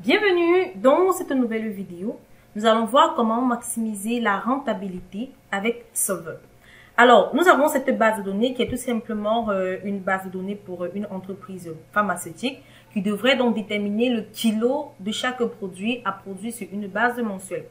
Bienvenue dans cette nouvelle vidéo. Nous allons voir comment maximiser la rentabilité avec Solver. Alors, nous avons cette base de données qui est tout simplement une base de données pour une entreprise pharmaceutique qui devrait donc déterminer le kilo de chaque produit à produire sur une base mensuelle.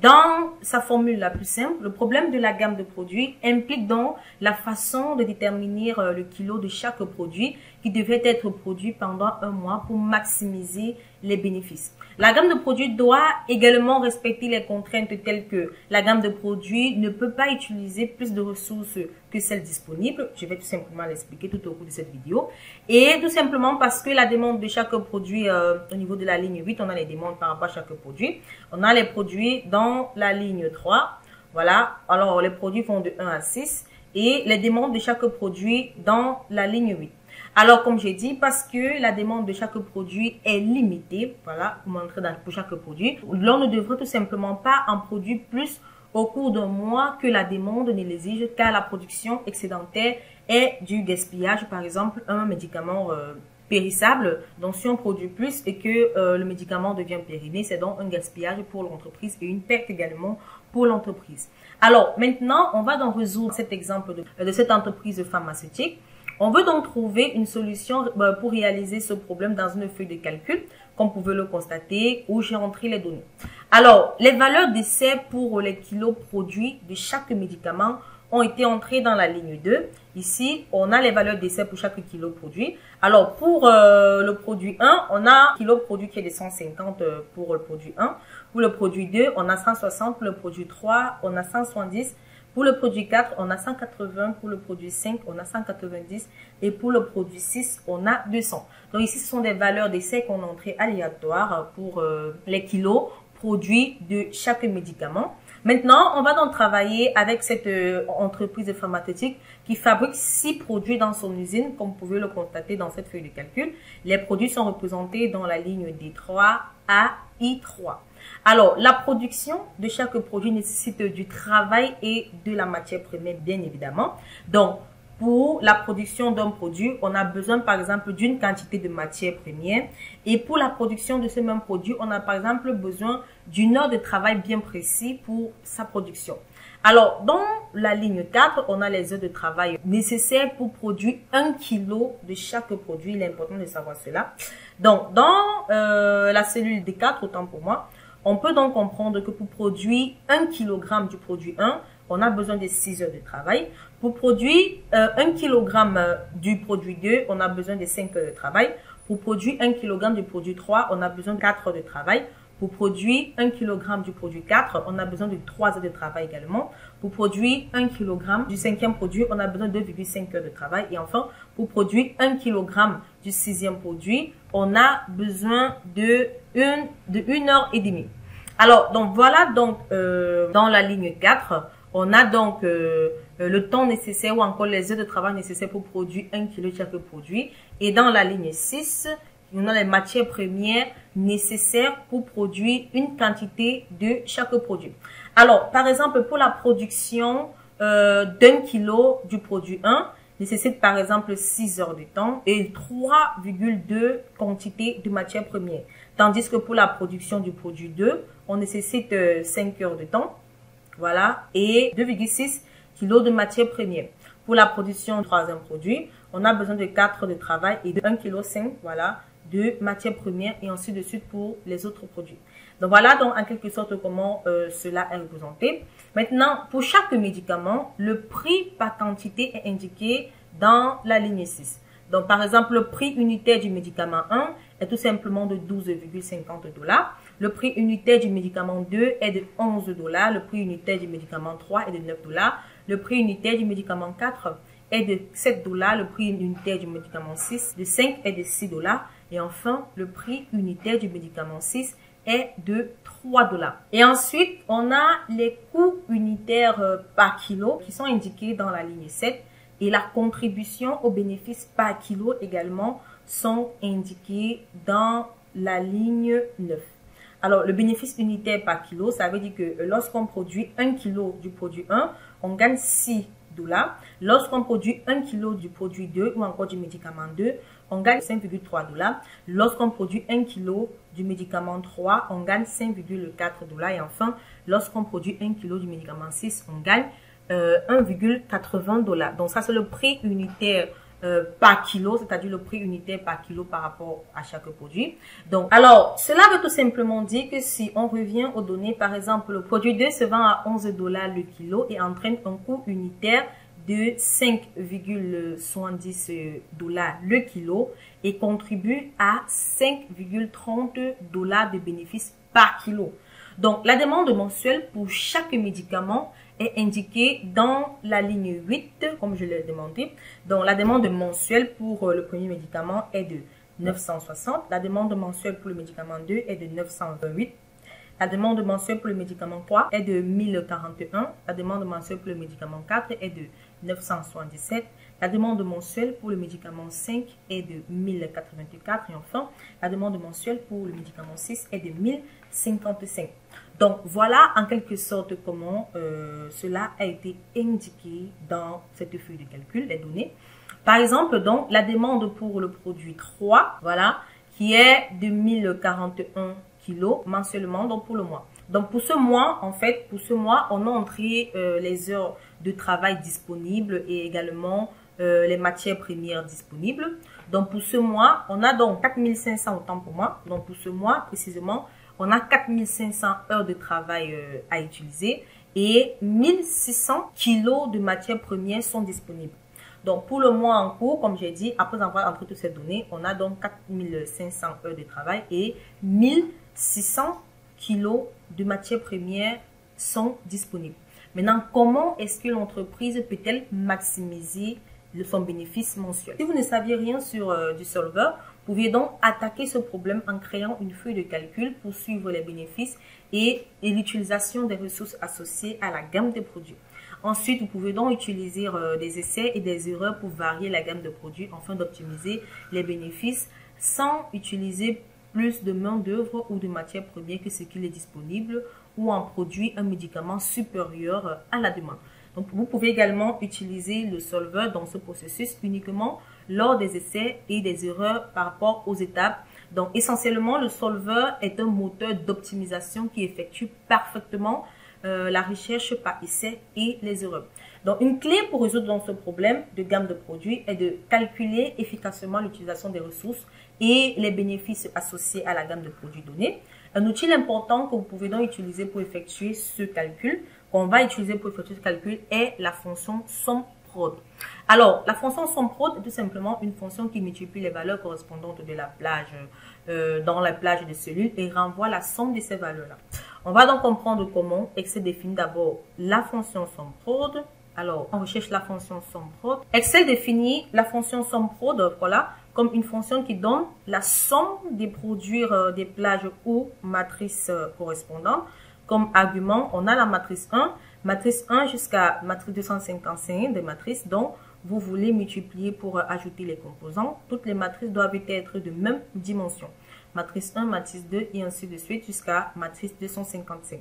Dans sa formule la plus simple, le problème de la gamme de produits implique donc la façon de déterminer le kilo de chaque produit qui devait être produit pendant un mois pour maximiser les bénéfices. La gamme de produits doit également respecter les contraintes telles que la gamme de produits ne peut pas utiliser plus de ressources que celles disponibles. Je vais tout simplement l'expliquer tout au cours de cette vidéo. Et tout simplement parce que la demande de chaque produit, au niveau de la ligne 8, on a les demandes par rapport à chaque produit. On a les produits dans la ligne 3. Voilà. Alors, les produits vont de 1 à 6 et les demandes de chaque produit dans la ligne 8. Alors, comme j'ai dit, parce que la demande de chaque produit est limitée, voilà, pour montrer pour chaque produit, l'on ne devrait tout simplement pas en produire plus au cours d'un mois que la demande ne l'exige, car la production excédentaire est du gaspillage. Par exemple, un médicament périssable, donc si on produit plus et que le médicament devient périmé, c'est donc un gaspillage pour l'entreprise et une perte également pour l'entreprise. Alors, maintenant, on va donc résoudre cet exemple de cette entreprise pharmaceutique. On veut donc trouver une solution pour réaliser ce problème dans une feuille de calcul, comme vous pouvez le constater, où j'ai entré les données. Alors, les valeurs d'essai pour les kilos produits de chaque médicament ont été entrées dans la ligne 2. Ici, on a les valeurs d'essai pour chaque kilo produit. Alors, pour le produit 1, on a un kilo produit qui est de 150 pour le produit 1. Pour le produit 2, on a 160. Pour le produit 3, on a 170. Pour le produit 4, on a 180. Pour le produit 5, on a 190. Et pour le produit 6, on a 200. Donc ici, ce sont des valeurs d'essai qu'on a entrées aléatoires pour les kilos produits de chaque médicament. Maintenant, on va donc travailler avec cette entreprise pharmaceutique qui fabrique 6 produits dans son usine, comme vous pouvez le constater dans cette feuille de calcul. Les produits sont représentés dans la ligne D3 à I3. Alors, la production de chaque produit nécessite du travail et de la matière première, bien évidemment. Donc, pour la production d'un produit, on a besoin, par exemple, d'une quantité de matière première. Et pour la production de ce même produit, on a, par exemple, besoin d'une heure de travail bien précis pour sa production. Alors, dans la ligne 4, on a les heures de travail nécessaires pour produire 1 kg de chaque produit. Il est important de savoir cela. Donc, dans la cellule D4, autant pour moi, on peut donc comprendre que pour produire 1 kg du produit 1, on a besoin de 6 heures de travail. Pour produire 1 kg du produit 2, on a besoin de 5 heures de travail. Pour produire 1 kg du produit 3, on a besoin de 4 heures de travail. Pour produire 1 kg du produit 4, on a besoin de 3 heures de travail également. Pour produire 1 kg du 5e produit, on a besoin de 2,5 heures de travail. Et enfin, pour produire 1 kg du 6e produit, on a besoin de 1 heure et demie. Alors, donc voilà, donc dans la ligne 4, on a donc le temps nécessaire ou encore les heures de travail nécessaires pour produire 1 kg de chaque produit. Et dans la ligne 6, on a les matières premières nécessaires pour produire une quantité de chaque produit. Alors, par exemple, pour la production d'1 kg du produit 1, nécessite par exemple 6 heures de temps et 3,2 quantités de matières premières. Tandis que pour la production du produit 2, on nécessite 5 heures de temps, voilà, et 2,6 kg de matières premières. Pour la production du 3e produit, on a besoin de 4 heures de travail et de 1,5 kg, voilà, de matières premières et ainsi de suite pour les autres produits. Donc voilà donc en quelque sorte comment cela est représenté. Maintenant, pour chaque médicament, le prix par quantité est indiqué dans la ligne 6. Donc par exemple, le prix unitaire du médicament 1 est tout simplement de 12,50 $. Le prix unitaire du médicament 2 est de 11 $. Le prix unitaire du médicament 3 est de 9 $. Le prix unitaire du médicament 4 est de 7 $. Le prix unitaire du médicament 6 de 5 est de 6 $. Et enfin, le prix unitaire du médicament 6 est de 3 $. Et ensuite, on a les coûts unitaires par kilo qui sont indiqués dans la ligne 7 et la contribution aux bénéfices par kilo également sont indiqués dans la ligne 9. Alors, le bénéfice unitaire par kilo, ça veut dire que lorsqu'on produit 1 kg du produit 1, on gagne 6 $. Lorsqu'on produit 1 kg du produit 2 ou encore du médicament 2, on gagne 5,3 $. Lorsqu'on produit 1 kg du médicament 3, on gagne 5,4 $. Et enfin, lorsqu'on produit 1 kg du médicament 6, on gagne 1,80 $. Donc ça, c'est le prix unitaire par kilo, c'est-à-dire le prix unitaire par kilo par rapport à chaque produit. Donc, alors, cela veut tout simplement dire que si on revient aux données, par exemple, le produit 2 se vend à 11 $ le kilo et entraîne un coût unitaire de 5,70 $ le kilo et contribue à 5,30 $ de bénéfices par kilo. Donc, la demande mensuelle pour chaque médicament est indiquée dans la ligne 8, comme je l'ai demandé. Donc, la demande mensuelle pour le premier médicament est de 960. La demande mensuelle pour le médicament 2 est de 928. La demande mensuelle pour le médicament 3 est de 1041. La demande mensuelle pour le médicament 4 est de 977. La demande mensuelle pour le médicament 5 est de 1084. Et enfin, la demande mensuelle pour le médicament 6 est de 1055. Donc, voilà en quelque sorte comment cela a été indiqué dans cette feuille de calcul, les données. Par exemple, donc, la demande pour le produit 3, voilà, qui est de 1041 kg mensuellement, donc pour le mois. Donc, pour ce mois, en fait, on a entré les heures de travail disponibles et également les matières premières disponibles. Donc, pour ce mois, on a donc 4500 autant pour moi. Donc, pour ce mois, précisément, on a 4500 heures de travail à utiliser et 1600 kilos de matières premières sont disponibles. Donc, pour le mois en cours, comme j'ai dit, après avoir entré toutes ces données, on a donc 4500 heures de travail et 1600 kilos de matières premières sont disponibles. Maintenant, comment est-ce que l'entreprise peut-elle maximiser son bénéfice mensuel? Si vous ne saviez rien sur du solver, vous pouvez donc attaquer ce problème en créant une feuille de calcul pour suivre les bénéfices et l'utilisation des ressources associées à la gamme de produits. Ensuite, vous pouvez donc utiliser des essais et des erreurs pour varier la gamme de produits afin d'optimiser les bénéfices sans utiliser plus de main-d'œuvre ou de matières premières que ce qu'il est disponible ou en produit un médicament supérieur à la demande. Donc, vous pouvez également utiliser le solver dans ce processus uniquement lors des essais et des erreurs par rapport aux étapes. Donc, essentiellement, le solver est un moteur d'optimisation qui effectue parfaitement la recherche par essai et les erreurs. Donc, une clé pour résoudre dans ce problème de gamme de produits est de calculer efficacement l'utilisation des ressources et les bénéfices associés à la gamme de produits donnés. Un outil important que vous pouvez donc utiliser pour effectuer ce calcul, qu'on va utiliser pour effectuer ce calcul, est la fonction SUMPROD. Alors, la fonction SUMPROD est tout simplement une fonction qui multiplie les valeurs correspondantes de la plage dans la plage de cellules et renvoie la somme de ces valeurs-là. On va donc comprendre comment Excel définit d'abord la fonction SUMPROD. Alors, on recherche la fonction SUMPROD. Excel définit la fonction SUMPROD, voilà, comme une fonction qui donne la somme des produits des plages ou matrices correspondantes. Comme argument, on a la matrice 1 jusqu'à matrice 255 des matrices dont vous voulez multiplier pour ajouter les composants. Toutes les matrices doivent être de même dimension. Matrice 1, matrice 2 et ainsi de suite jusqu'à matrice 255.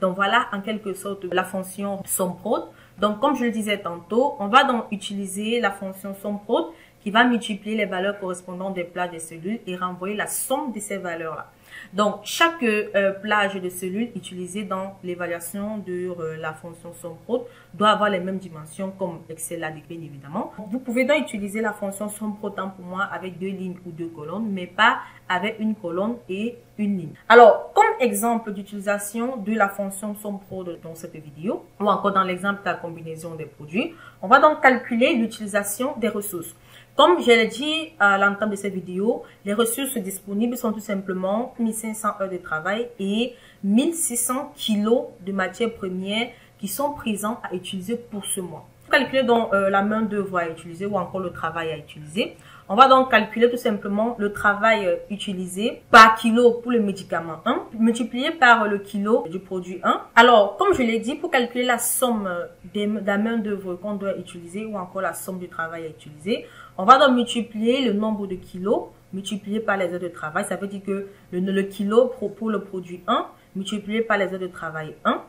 Donc voilà en quelque sorte la fonction SUMPROD. Donc comme je le disais tantôt, on va donc utiliser la fonction SUMPROD qui va multiplier les valeurs correspondantes des plages des cellules et renvoyer la somme de ces valeurs-là. Donc, chaque plage de cellules utilisée dans l'évaluation de la fonction SUMPROD doit avoir les mêmes dimensions comme Excel l'a décrit évidemment. Vous pouvez donc utiliser la fonction SUMPROD tant pour moi avec 2 lignes ou 2 colonnes, mais pas avec une colonne et une ligne. Alors, comme exemple d'utilisation de la fonction SUMPROD dans cette vidéo, ou encore dans l'exemple de la combinaison des produits, on va donc calculer l'utilisation des ressources. Comme je l'ai dit à l'entame de cette vidéo, les ressources disponibles sont tout simplement 1500 heures de travail et 1600 kilos de matières premières qui sont présents à utiliser pour ce mois. Pour calculer donc la main d'œuvre à utiliser ou encore le travail à utiliser, on va donc calculer tout simplement le travail utilisé par kilo pour le médicament 1, multiplié par le kilo du produit 1. Alors, comme je l'ai dit, pour calculer la somme de la main d'œuvre qu'on doit utiliser ou encore la somme du travail à utiliser, on va donc multiplier le nombre de kilos multiplié par les heures de travail. Ça veut dire que le kilo pour le produit 1 multiplié par les heures de travail 1,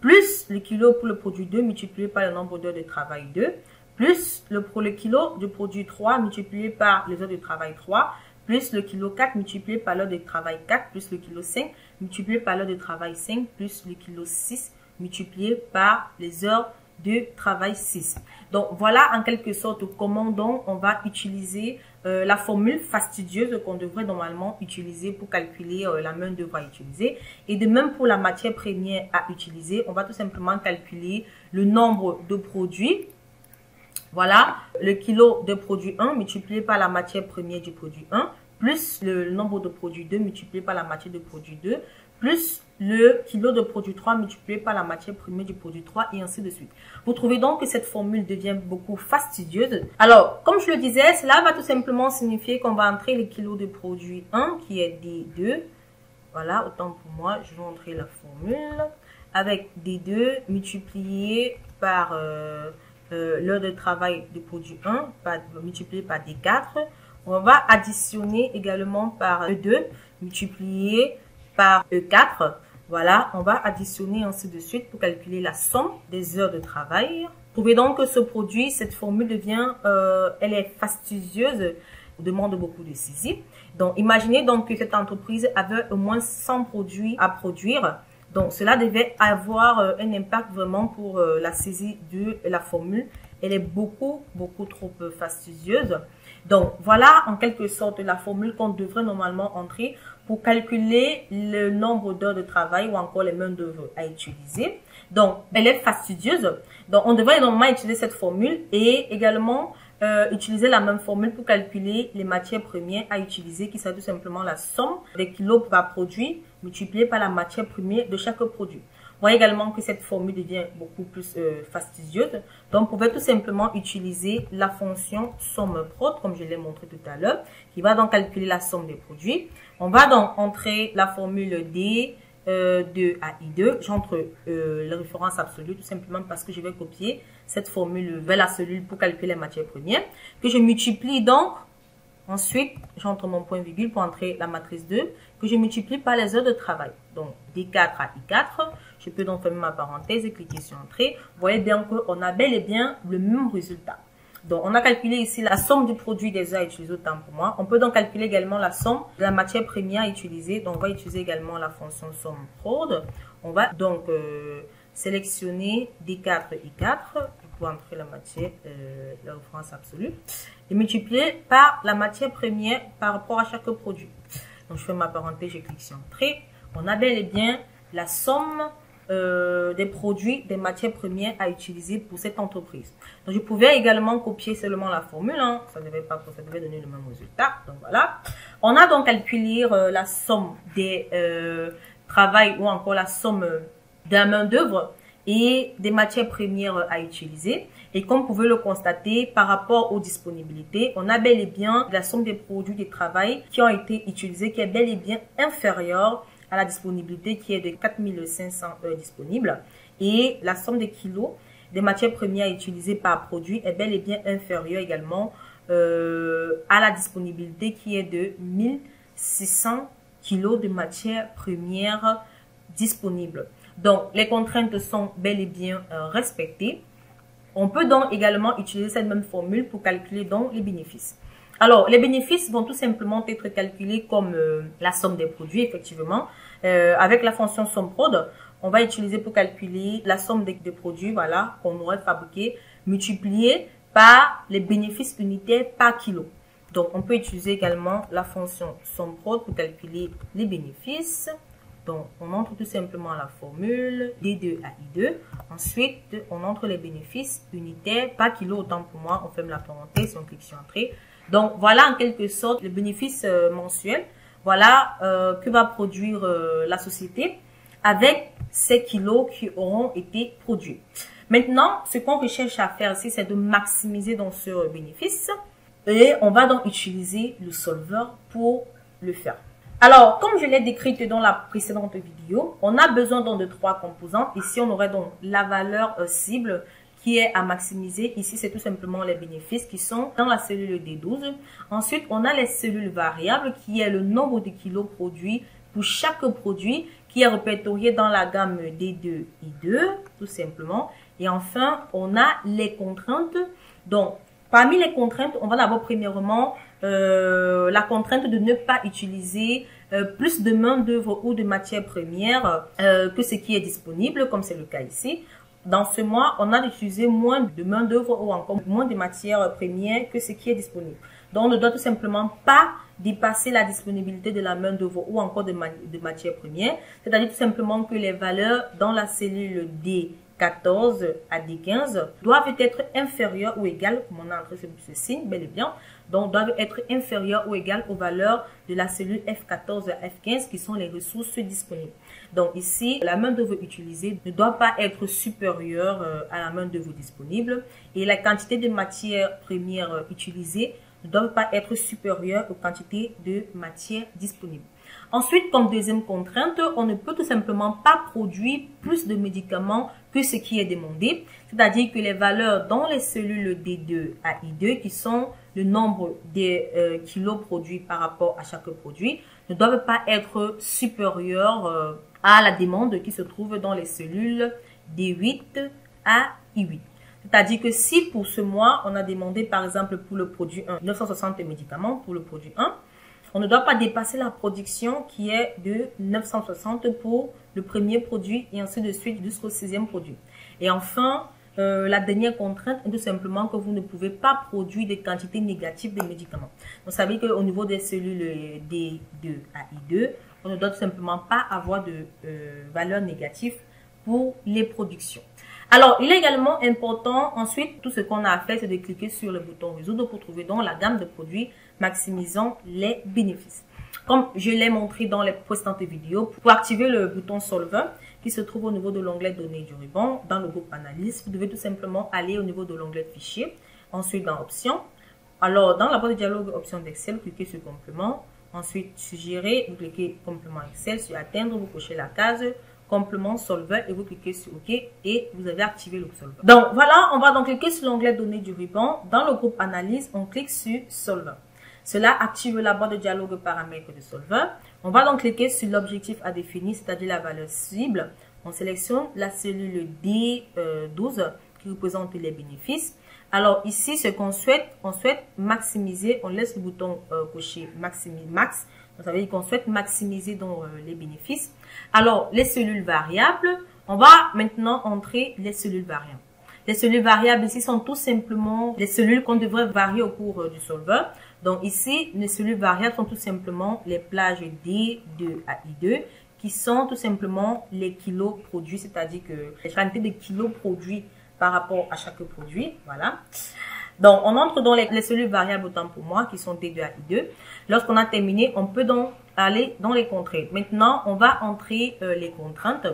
plus le kilo pour le produit 2 multiplié par le nombre d'heures de travail 2, plus le kilo de produit 3 multiplié par les heures de travail 3, plus le kilo 4 multiplié par l'heure de travail 4, plus le kilo 5 multiplié par l'heure de travail 5, plus le kilo 6 multiplié par les heures de travail 6. Donc, voilà en quelque sorte comment donc on va utiliser la formule fastidieuse qu'on devrait normalement utiliser pour calculer la main d'œuvre à utiliser. Et de même pour la matière première à utiliser, on va tout simplement calculer le nombre de produits. Voilà, le kilo de produit 1 multiplié par la matière première du produit 1, plus le nombre de produits 2 multiplié par la matière de produit 2, plus le kilo de produit 3 multiplié par la matière première du produit 3 et ainsi de suite. Vous trouvez donc que cette formule devient beaucoup fastidieuse. Alors, comme je le disais, cela va tout simplement signifier qu'on va entrer le kilo de produit 1 qui est D2. Voilà, autant pour moi, je vais entrer la formule avec D2 multiplié par l'heure de travail du produit 1 multiplié par D4. On va additionner également par E2 multiplié par E4. Voilà, on va additionner ainsi de suite pour calculer la somme des heures de travail. Vous trouvez donc que ce produit, cette formule devient, elle est fastidieuse, demande beaucoup de saisie. Donc, imaginez donc que cette entreprise avait au moins 100 produits à produire. Donc, cela devait avoir un impact vraiment pour la saisie de la formule. Elle est beaucoup trop fastidieuse. Donc, voilà en quelque sorte la formule qu'on devrait normalement entrer pour calculer le nombre d'heures de travail ou encore les mains d'œuvre à utiliser. Donc, elle est fastidieuse. Donc, on devrait normalement utiliser cette formule et également utiliser la même formule pour calculer les matières premières à utiliser, qui sera tout simplement la somme des kilos par produit multiplié par la matière première de chaque produit. Vous voyez également que cette formule devient beaucoup plus fastidieuse. Donc, vous pouvez tout simplement utiliser la fonction somme prod, comme je l'ai montré tout à l'heure, qui va donc calculer la somme des produits. On va donc entrer la formule D de à I2. J'entre la référence absolue tout simplement parce que je vais copier cette formule vers la cellule pour calculer les matières premières. Que je multiplie donc. Ensuite, j'entre mon point virgule pour entrer la matrice 2, que je multiplie par les heures de travail. Donc, D4 à I4. Je peux donc fermer ma parenthèse et cliquer sur Entrée. Vous voyez bien qu'on a bel et bien le même résultat. Donc, on a calculé ici la somme du produit des heures à utiliser autant pour moi. On peut donc calculer également la somme de la matière première à utiliser. Donc, on va utiliser également la fonction somme prod. On va donc sélectionner D4 I4 pour entrer la matière, la référence absolue, et multiplier par la matière première par rapport à chaque produit. Donc, je fais ma parenthèse, je clique sur Entrée. On a bel et bien la somme des produits, des matières premières à utiliser pour cette entreprise. Donc, je pouvais également copier seulement la formule, hein. Ça devait donner le même résultat. Donc, voilà. On a donc calculé la somme des travail ou encore la somme de la main d'œuvre et des matières premières à utiliser. Et comme vous pouvez le constater, par rapport aux disponibilités, on a bel et bien la somme des produits de travail qui ont été utilisés, qui est bel et bien inférieure à la disponibilité qui est de 4500 heures disponibles. Et la somme des kilos des matières premières utilisées par produit est bel et bien inférieure également à la disponibilité qui est de 1600 kilos de matières premières disponibles. Donc, les contraintes sont bel et bien respectées. On peut donc également utiliser cette même formule pour calculer donc les bénéfices. Alors, les bénéfices vont tout simplement être calculés comme la somme des produits, effectivement. Avec la fonction somme prod, on va utiliser pour calculer la somme des produits, voilà, qu'on aurait fabriqués, multipliée par les bénéfices unitaires par kilo. Donc, on peut utiliser également la fonction somme prod pour calculer les bénéfices. Donc, on entre tout simplement la formule D2 à I2. Ensuite, on entre les bénéfices unitaires par kilo, autant pour moi. On ferme la parenthèse, on clique sur Entrée. Donc, voilà en quelque sorte le bénéfice mensuel. Voilà que va produire la société avec ces kilos qui auront été produits. Maintenant, ce qu'on recherche à faire ici, c'est de maximiser donc ce bénéfice. Et on va donc utiliser le solveur pour le faire. Alors, comme je l'ai décrite dans la précédente vidéo, on a besoin donc de 3 composantes. Ici, on aurait donc la valeur cible qui est à maximiser. Ici, c'est tout simplement les bénéfices qui sont dans la cellule D12. Ensuite, on a les cellules variables qui est le nombre de kilos produits pour chaque produit qui est répertorié dans la gamme D2, I2, tout simplement. Et enfin, on a les contraintes. Donc, parmi les contraintes, on va d'abord premièrement la contrainte de ne pas utiliser plus de main d'œuvre ou de matières premières que ce qui est disponible, comme c'est le cas ici. Dans ce mois, on a d'utiliser moins de main d'œuvre ou encore moins de matières premières que ce qui est disponible. Donc, on ne doit tout simplement pas dépasser la disponibilité de la main d'œuvre ou encore de matières premières. C'est-à-dire tout simplement que les valeurs dans la cellule D14 à D15 doivent être inférieures ou égales, comme on a entre ce signe, bel et bien, donc doivent être inférieures ou égales aux valeurs de la cellule F14 à F15 qui sont les ressources disponibles. Donc ici, la main d'œuvre utilisée ne doit pas être supérieure à la main d'œuvre disponible et la quantité de matières premières utilisées ne doit pas être supérieure aux quantités de matières disponibles. Ensuite, comme deuxième contrainte, on ne peut tout simplement pas produire plus de médicaments que ce qui est demandé. C'est-à-dire que les valeurs dans les cellules D2 à I2, qui sont le nombre des kilos produits par rapport à chaque produit, ne doivent pas être supérieures à la demande qui se trouve dans les cellules D8 à I8. C'est-à-dire que si pour ce mois, on a demandé par exemple pour le produit 1, 960 médicaments pour le produit 1, on ne doit pas dépasser la production qui est de 960 pour le premier produit et ainsi de suite jusqu'au 6e produit. Et enfin, la dernière contrainte est tout simplement que vous ne pouvez pas produire des quantités négatives de médicaments. Donc, ça veut dire qu'au niveau des cellules D2 à I2, on ne doit tout simplement pas avoir de valeur négative pour les productions. Alors, il est également important, ensuite, tout ce qu'on a à faire, c'est de cliquer sur le bouton résoudre pour trouver donc la gamme de produits maximisant les bénéfices. Comme je l'ai montré dans les précédentes vidéos, pour activer le bouton Solver, qui se trouve au niveau de l'onglet données du ruban, dans le groupe analyse, vous devez tout simplement aller au niveau de l'onglet fichier, ensuite dans options. Alors, dans la boîte de dialogue options d'Excel, cliquez sur complément, ensuite sur gérer, vous cliquez complément Excel, sur atteindre, vous cochez la case complément solver et vous cliquez sur OK et vous avez activé le solver. Donc voilà, on va donc cliquer sur l'onglet données du ruban. Dans le groupe analyse, on clique sur solver. Cela active la boîte de dialogue paramètres de solver. On va donc cliquer sur l'objectif à définir, c'est-à-dire la valeur cible. On sélectionne la cellule D12 qui représente les bénéfices. Alors ici, ce qu'on souhaite, on souhaite maximiser, on laisse le bouton coché maximiser max. Donc, ça veut dire qu'on souhaite maximiser donc, les bénéfices. Alors, les cellules variables, on va maintenant entrer les cellules variables. Les cellules variables ici sont tout simplement les cellules qu'on devrait varier au cours du solver. Donc ici, les cellules variables sont tout simplement les plages D2 à I2 qui sont tout simplement les kilos produits, c'est-à-dire que les quantités de kilos produits par rapport à chaque produit. Voilà. Donc, on entre dans les cellules variables autant pour moi qui sont D2 à I2. Lorsqu'on a terminé, on peut donc aller dans les contraintes. Maintenant, on va entrer les contraintes.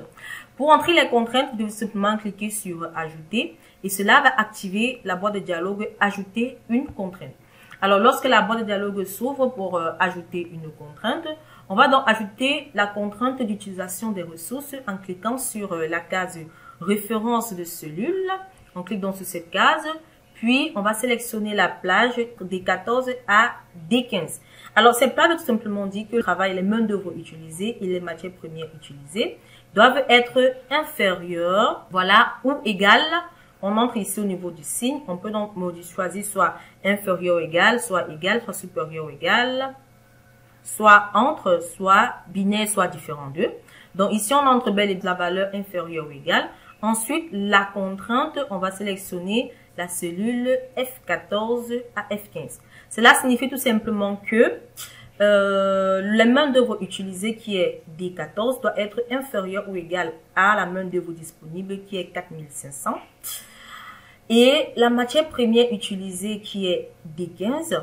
Pour entrer les contraintes, vous devez simplement cliquer sur Ajouter et cela va activer la boîte de dialogue Ajouter une contrainte. Alors, lorsque la boîte de dialogue s'ouvre pour ajouter une contrainte, on va donc ajouter la contrainte d'utilisation des ressources en cliquant sur la case Référence de cellules. On clique donc sur cette case. Puis, on va sélectionner la plage D14 à D15. Alors, cette plage tout simplement dit que le travail, les mains d'œuvre utilisées et les matières premières utilisées doivent être inférieures, voilà, ou égales. On entre ici au niveau du signe. On peut donc choisir soit inférieur ou égal, soit supérieur ou égal, soit entre, soit binaire, soit différent d'eux. Donc, ici, on entre bel et bien la valeur inférieure ou égale. Ensuite, la contrainte, on va sélectionner la cellule F14 à F15. Cela signifie tout simplement que la main d'œuvre utilisée qui est D14 doit être inférieure ou égale à la main d'œuvre disponible qui est 4500. Et la matière première utilisée qui est D15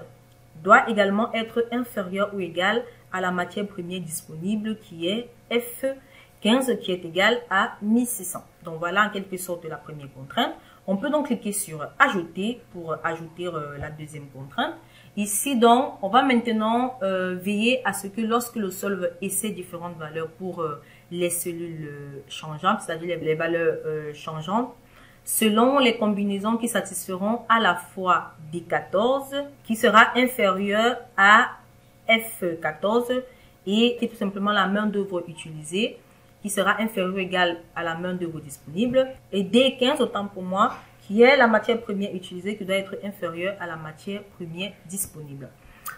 doit également être inférieure ou égale à la matière première disponible qui est F15 qui est égale à 1600. Donc voilà en quelque sorte la première contrainte. On peut donc cliquer sur Ajouter pour ajouter la deuxième contrainte. Ici donc, on va maintenant veiller à ce que lorsque le solver essaie différentes valeurs pour les cellules changeantes, c'est-à-dire les valeurs changeantes, selon les combinaisons qui satisferont à la fois D14 qui sera inférieur à F14 et qui est tout simplement la main d'œuvre utilisée qui sera inférieur ou égal à la main d'œuvre disponible. Et D15, autant pour moi, qui est la matière première utilisée qui doit être inférieure à la matière première disponible.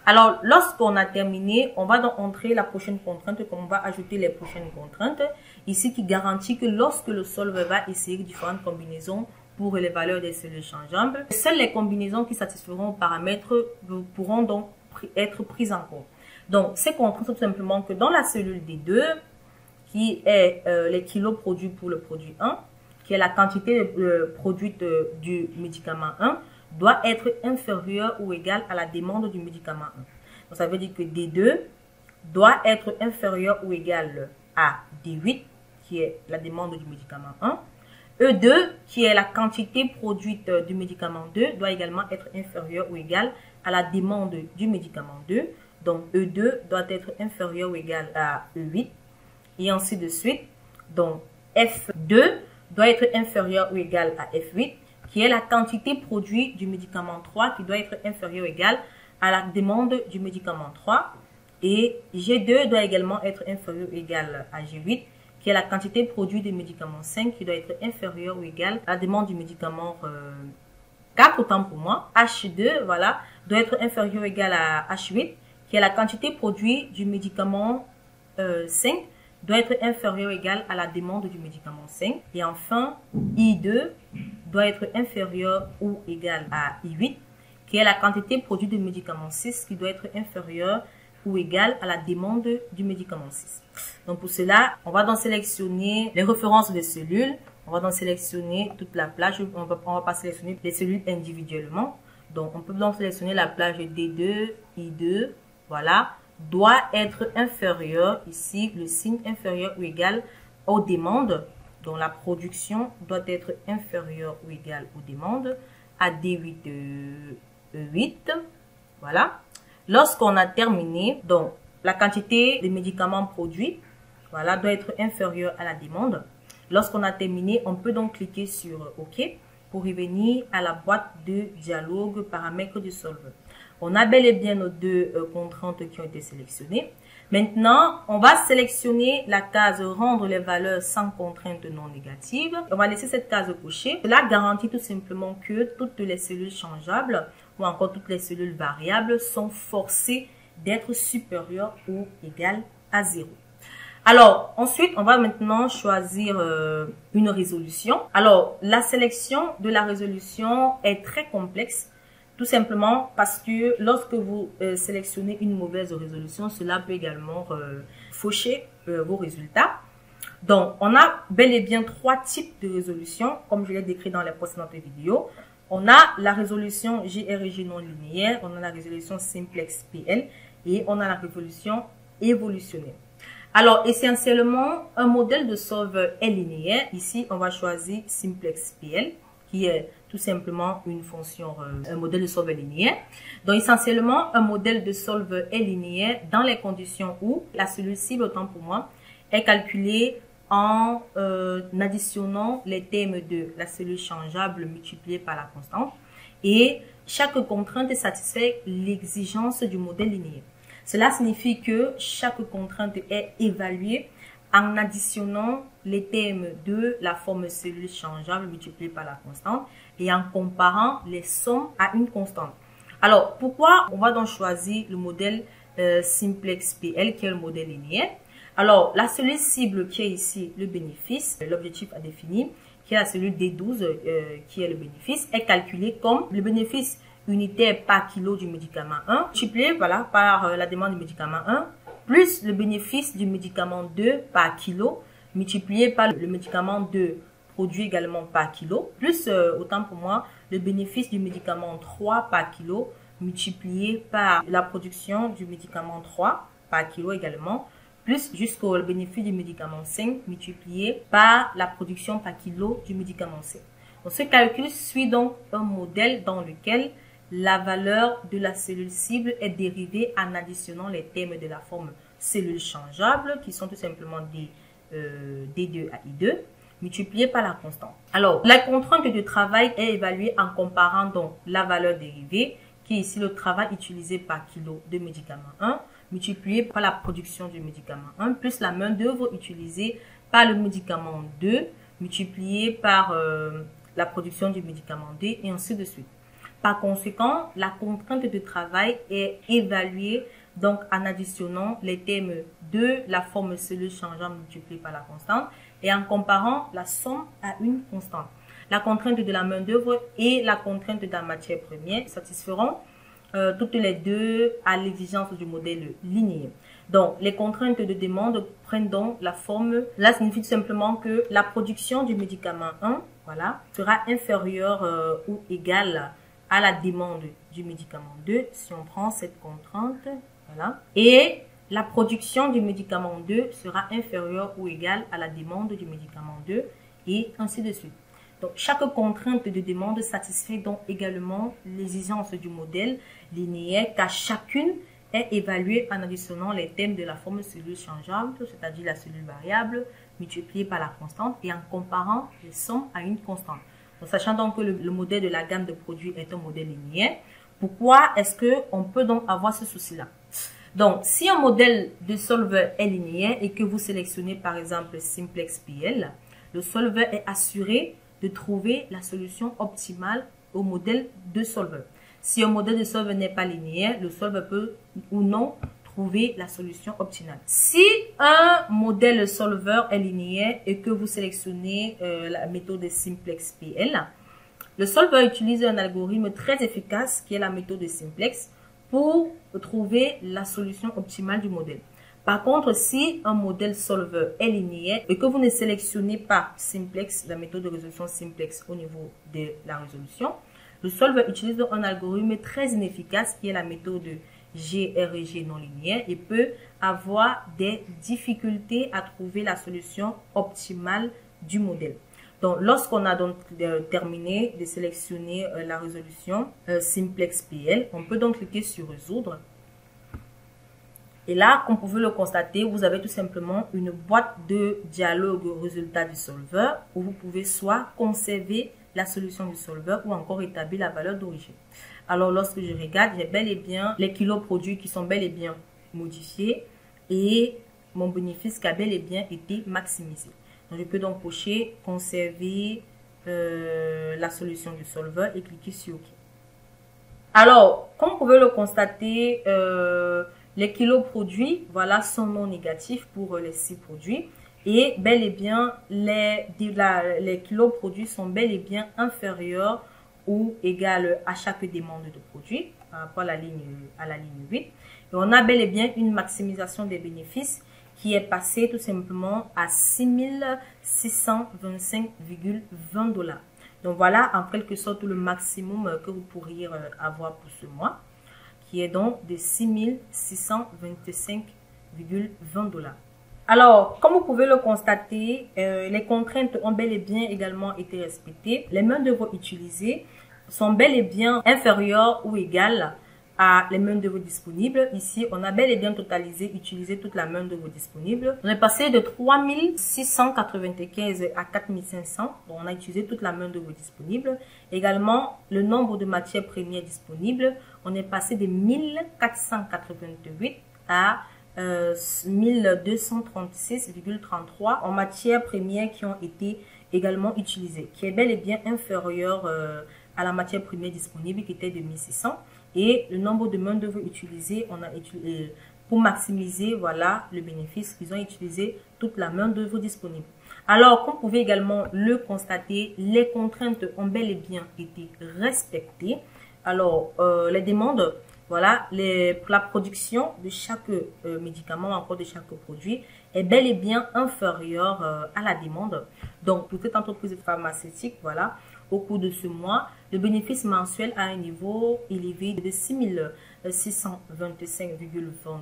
Alors, lorsqu'on a terminé, on va donc entrer la prochaine contrainte, comme on va ajouter les prochaines contraintes. Ici, qui garantit que lorsque le solver va essayer différentes combinaisons pour les valeurs des cellules changeables, seules les combinaisons qui satisferont aux paramètres pourront donc être prises en compte. Donc, ces contraintes sont tout simplement que dans la cellule D2, qui est les kilos produits pour le produit 1, qui est la quantité produite du médicament 1, doit être inférieure ou égale à la demande du médicament 1. Donc, ça veut dire que D2 doit être inférieur ou égal à D8, qui est la demande du médicament 1. E2, qui est la quantité produite du médicament 2, doit également être inférieur ou égal à la demande du médicament 2. Donc, E2 doit être inférieur ou égal à E8. Et ainsi de suite. Donc, F2 doit être inférieur ou égal à F8, qui est la quantité produite du médicament 3 qui doit être inférieur ou égal à la demande du médicament 3. Et G2 doit également être inférieur ou égal à G8, qui est la quantité produite du médicament 5 qui doit être inférieur ou égal à la demande du médicament 4, autant pour moi. H2, voilà, doit être inférieur ou égal à H8, qui est la quantité produite du médicament 5 doit être inférieur ou égal à la demande du médicament 5. Et enfin, I2 doit être inférieur ou égal à I8, qui est la quantité produite du médicament 6 qui doit être inférieure ou égale à la demande du médicament 6. Donc pour cela, on va donc sélectionner les références des cellules. On va donc sélectionner toute la plage. On va pas sélectionner les cellules individuellement. Donc on peut donc sélectionner la plage D2, I2, voilà, doit être inférieur, ici le signe inférieur ou égal aux demandes. Donc la production doit être inférieure ou égale aux demandes à D8, E8, voilà. Lorsqu'on a terminé, donc la quantité de médicaments produits, voilà, doit être inférieure à la demande. Lorsqu'on a terminé, on peut donc cliquer sur OK pour revenir à la boîte de dialogue paramètres du solver. On a bel et bien nos deux contraintes qui ont été sélectionnées. Maintenant, on va sélectionner la case rendre les valeurs sans contrainte non négative. On va laisser cette case cochée. Cela garantit tout simplement que toutes les cellules changeables ou encore toutes les cellules variables sont forcées d'être supérieures ou égales à 0. Alors, ensuite, on va maintenant choisir une résolution. Alors, la sélection de la résolution est très complexe. Tout simplement parce que lorsque vous sélectionnez une mauvaise résolution, cela peut également faucher vos résultats. Donc, on a bel et bien 3 types de résolutions, comme je l'ai décrit dans les précédentes vidéos. On a la résolution GRG non linéaire, on a la résolution simplex PL et on a la résolution évolutionnelle. Alors, essentiellement, un modèle de solver est linéaire. Ici, on va choisir simplex PL, qui est tout simplement une fonction, un modèle de solver linéaire. Donc, essentiellement, un modèle de solver est linéaire dans les conditions où la cellule cible, autant pour moi, est calculée en additionnant les termes de la cellule changeable multipliée par la constante. Et chaque contrainte satisfait l'exigence du modèle linéaire. Cela signifie que chaque contrainte est évaluée en additionnant les termes de la forme cellule changeable multipliée par la constante et en comparant les sommes à une constante. Alors, pourquoi on va donc choisir le modèle simplex PL qui est le modèle linéaire? Alors, la cellule cible qui est ici le bénéfice, l'objectif à définir, qui est la cellule D12 qui est le bénéfice, est calculé comme le bénéfice unitaire par kilo du médicament 1, multiplié voilà, par la demande du médicament 1, plus le bénéfice du médicament 2 par kilo, multiplié par le médicament 2 produit également par kilo, plus, autant pour moi, le bénéfice du médicament 3 par kilo, multiplié par la production du médicament 3 par kilo également, plus jusqu'au bénéfice du médicament 5 multiplié par la production par kilo du médicament 5. Donc, ce calcul suit donc un modèle dans lequel la valeur de la cellule cible est dérivée en additionnant les termes de la forme cellule changeable, qui sont tout simplement des D2 à I2, multipliés par la constante. Alors, la contrainte de travail est évaluée en comparant donc la valeur dérivée, qui est ici le travail utilisé par kilo de médicament 1, multiplié par la production du médicament 1, plus la main d'œuvre utilisée par le médicament 2 multiplié par la production du médicament D et ainsi de suite. Par conséquent, la contrainte de travail est évaluée donc en additionnant les termes de la forme cellule changeante multipliée par la constante et en comparant la somme à une constante. La contrainte de la main-d'œuvre et la contrainte de la matière première satisferont toutes les deux à l'exigence du modèle linéaire. Donc, les contraintes de demande prennent donc la forme, là signifie tout simplement que la production du médicament 1, voilà, sera inférieure ou égale à la demande du médicament 2, si on prend cette contrainte, voilà, et la production du médicament 2 sera inférieure ou égale à la demande du médicament 2, et ainsi de suite. Donc, chaque contrainte de demande satisfait donc également l'exigence du modèle linéaire, car chacune est évaluée en additionnant les termes de la forme cellule changeante, c'est-à-dire la cellule variable, multipliée par la constante, et en comparant les sommes à une constante. Donc, sachant donc que le modèle de la gamme de produits est un modèle linéaire, pourquoi est-ce qu'on peut donc avoir ce souci-là? Donc, si un modèle de solveur est linéaire et que vous sélectionnez par exemple Simplex PL, le solveur est assuré de trouver la solution optimale au modèle de solveur. Si un modèle de solveur n'est pas linéaire, le solveur peut ou non trouver la solution optimale. Si un modèle solveur est linéaire et que vous sélectionnez la méthode Simplex PL, le solveur utilise un algorithme très efficace qui est la méthode Simplex pour trouver la solution optimale du modèle. Par contre, si un modèle solveur est linéaire et que vous ne sélectionnez pas Simplex, la méthode de résolution Simplex au niveau de la résolution, le solveur utilise un algorithme très inefficace qui est la méthode GRG non linéaire et peut avoir des difficultés à trouver la solution optimale du modèle. Donc, lorsqu'on a donc terminé de sélectionner la résolution Simplex PL, on peut donc cliquer sur résoudre. Et là, comme vous pouvez le constater, vous avez tout simplement une boîte de dialogue résultat du solveur où vous pouvez soit conserver la solution du solveur ou encore établir la valeur d'origine. Alors, lorsque je regarde, j'ai bel et bien les kilos produits qui sont bel et bien modifiés et mon bénéfice qui a bel et bien été maximisé. Donc, je peux donc cocher conserver la solution du solveur et cliquer sur OK. Alors, comme vous pouvez le constater, les kilos produits, voilà, sont non négatifs pour les 6 produits. Et bel et bien, les kilos produits sont bel et bien inférieurs ou égales à chaque demande de produit par rapport à la ligne 8. Et on a bel et bien une maximisation des bénéfices qui est passée tout simplement à 6625,20 $. Donc voilà en quelque sorte le maximum que vous pourriez avoir pour ce mois, qui est donc de 6625,20 $. Alors, comme vous pouvez le constater, les contraintes ont bel et bien également été respectées. Les main-d'œuvre utilisées sont bel et bien inférieures ou égales à les main-d'œuvre disponibles. Ici, on a bel et bien utilisé toute la main-d'œuvre disponible. On est passé de 3695 à 4500. Donc, on a utilisé toute la main-d'œuvre disponible. Également, le nombre de matières premières disponibles, on est passé de 1488 à 1236,33 en matières premières qui ont été également utilisées, qui est bel et bien inférieur à la matière première disponible qui était de 1600. Et le nombre de main-d'œuvre utilisées, on a utilisé pour maximiser voilà le bénéfice, ils ont utilisé toute la main-d'œuvre disponible. Alors, comme vous pouvez également le constater, les contraintes ont bel et bien été respectées. Alors, les demandes, voilà, la production de chaque médicament, encore de chaque produit, est bel et bien inférieure à la demande. Donc, pour cette entreprise pharmaceutique, voilà, au cours de ce mois, le bénéfice mensuel a un niveau élevé de 6625,20 $,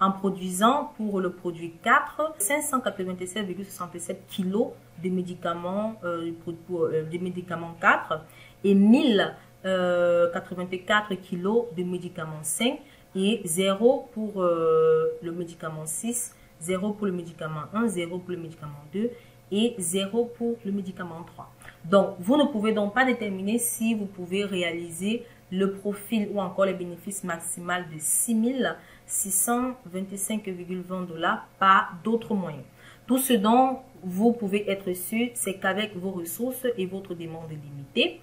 en produisant pour le produit 4 597,67 kg de médicaments, de médicaments 4 et 1084 kg de médicament 5 et 0 pour le médicament 6, 0 pour le médicament 1, 0 pour le médicament 2 et 0 pour le médicament 3. Donc, vous ne pouvez donc pas déterminer si vous pouvez réaliser le profil ou encore les bénéfices maximaux de 6625,20 $ par d'autres moyens. Tout ce dont vous pouvez être sûr, c'est qu'avec vos ressources et votre demande limitée,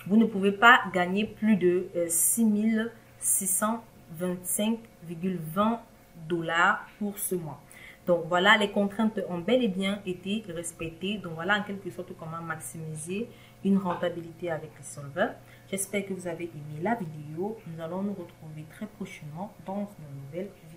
vous ne pouvez pas gagner plus de 6 625,20 $ pour ce mois. Donc voilà, les contraintes ont bel et bien été respectées. Donc voilà en quelque sorte comment maximiser une rentabilité avec les solvers. J'espère que vous avez aimé la vidéo. Nous allons nous retrouver très prochainement dans une nouvelle vidéo.